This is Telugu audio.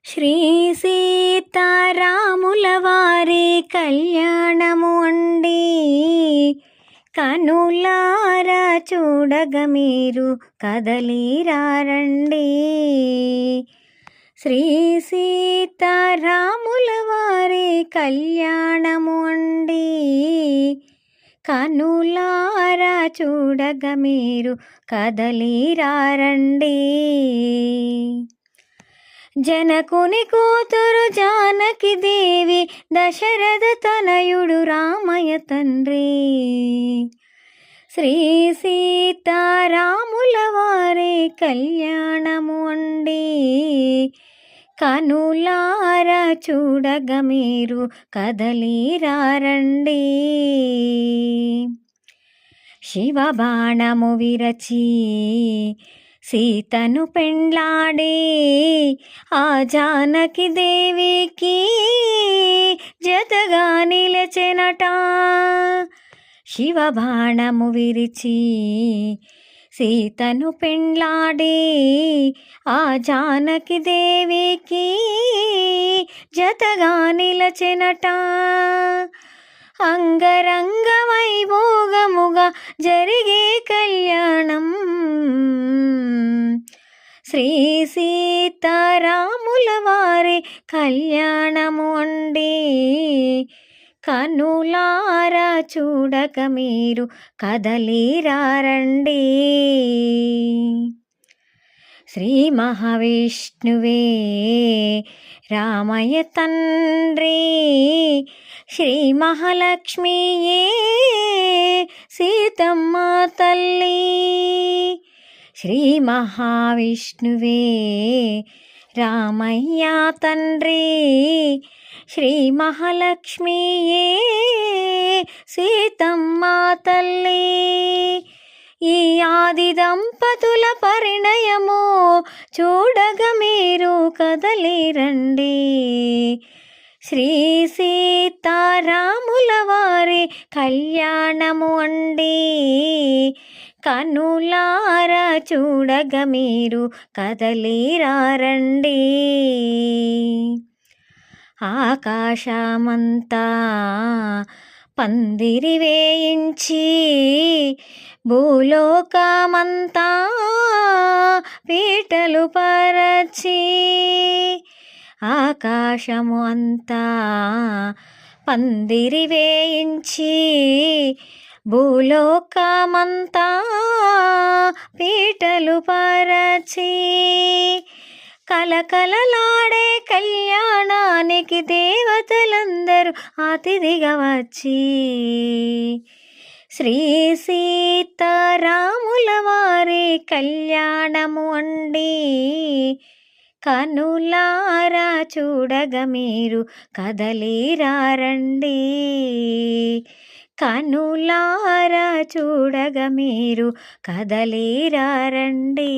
శ్రీ సీతారాముల వారి కళ్యాణము అండి, కనులారా చూడగ మీరు కదలిరారండి. శ్రీ సీతారాముల వారి కళ్యాణము అండి, కనులారా చూడగ మీరు కదలిరారండి. జనకుని కూతురు జానకి దేవి, దశరథ తనయుడు రామయ్య తండ్రి. శ్రీ సీతారాముల వారి కళ్యాణము అండి, కనులారా చూడగ మీరు కదలిరారండి. శివబాణము విరచి సీతను పెండ్లాడే ఆ జానకి దేవికి జతగా నిలచెనట. శివబాణము విరిచి సీతను పెండ్లాడే ఆ జానకి దేవికి జతగా నిలచెనట. అంగరంగ వైభోగముగా జరిగే కళ్యాణం శ్రీ సీతారాముల వారి కళ్యాణము అండి, కనులారా చూడక మీరు కదలిరారండి. శ్రీ మహావిష్ణువే రామయ్య తండ్రి, శ్రీ మహాలక్ష్మియే సీతమ్మ తల్లి. శ్రీ మహావిష్ణువే రామయ్య తండ్రి, శ్రీ మహాలక్ష్మియే సీతమ్మ తల్లి. ఈ ఆది దంపతుల పరిణయము చూడగ మీరు కదలిరండి. శ్రీ సీతారాముల వారి కళ్యాణము అండి, కనులారా చూడగ మీరు కదలిరారండి. ఆకాశమంతా పందిరి వేయించి, భూలోకమంతా పీటలు పరచి, ఆకాశము అంతా పందిరి వేయించి, భూలోకమంతా పీటలు పరచి, కలకలలాడే కళ్యాణానికి దేవతలందరూ అతిథిగా వచ్చి, శ్రీ సీతారాముల వారి కళ్యాణము అండి, కనులారా చూడగ మీరు కదలిరారండి. కనులారా చూడగ మీరు కదలిరారండి.